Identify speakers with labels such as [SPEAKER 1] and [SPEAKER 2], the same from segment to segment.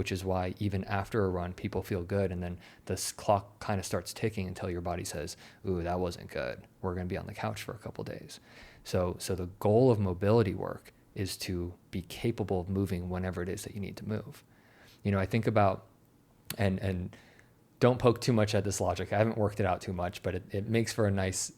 [SPEAKER 1] which is why even after a run, people feel good. And then clock kind of starts ticking until your body says, ooh, that wasn't good. We're going to be on the couch for a couple days. So the goal of mobility work is to be capable of moving whenever it is that you need to move. I think about, and don't poke too much at this logic. I haven't worked it out too much, but it makes for a nice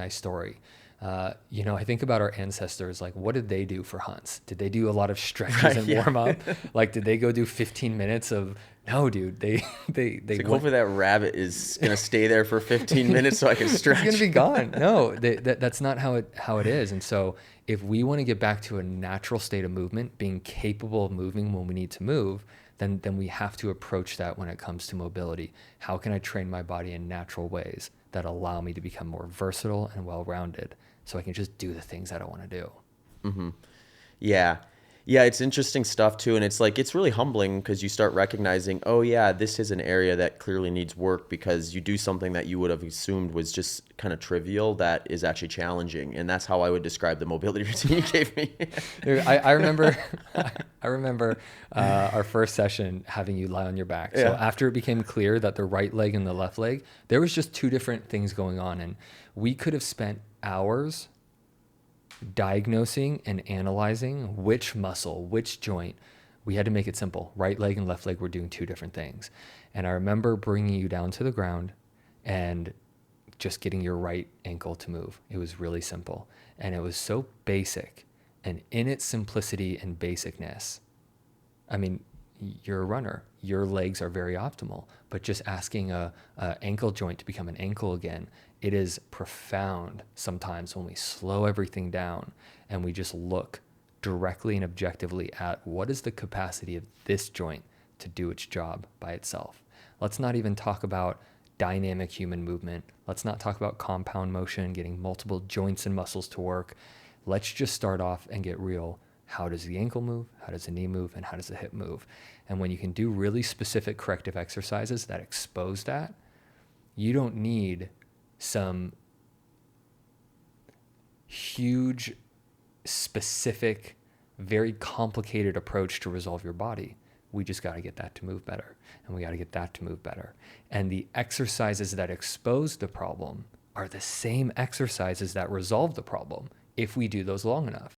[SPEAKER 1] story. I think about our ancestors, like what did they do for hunts? Did they do a lot of stretches and warm up? Like, did they go do 15 minutes of, no, dude, they
[SPEAKER 2] like, hopefully that rabbit is going to stay there for 15 minutes so I can stretch.
[SPEAKER 1] It's going to be gone. No, that's not how it is. And so if we want to get back to a natural state of movement, being capable of moving when we need to move, then we have to approach that when it comes to mobility. How can I train my body in natural ways that allow me to become more versatile and well-rounded so I can just do the things that I want to do?
[SPEAKER 2] Mm-hmm. Yeah. Yeah, it's interesting stuff too. And it's like, it's really humbling because you start recognizing, oh yeah, this is an area that clearly needs work, because you do something that you would have assumed was just kind of trivial that is actually challenging. And that's how I would describe the mobility routine you gave me.
[SPEAKER 1] Dude, I remember our first session having you lie on your back. So after it became clear that the right leg and the left leg, there was just two different things going on. And we could have spent hours diagnosing and analyzing which muscle, which joint. We had to make it simple. Right leg and left leg were doing two different things. And I remember bringing you down to the ground and just getting your right ankle to move. It was really simple. And it was so basic. And in its simplicity and basicness, I mean, you're a runner. Your legs are very optimal. But just asking a ankle joint to become an ankle again, it is profound sometimes when we slow everything down and we just look directly and objectively at what is the capacity of this joint to do its job by itself. Let's not even talk about dynamic human movement. Let's not talk about compound motion, getting multiple joints and muscles to work. Let's just start off and get real. How does the ankle move? How does the knee move? And how does the hip move? And when you can do really specific corrective exercises that expose that, you don't need some huge, specific, very complicated approach to resolve your body. We just got to get that to move better. And we got to get that to move better. And the exercises that expose the problem are the same exercises that resolve the problem if we do those long enough.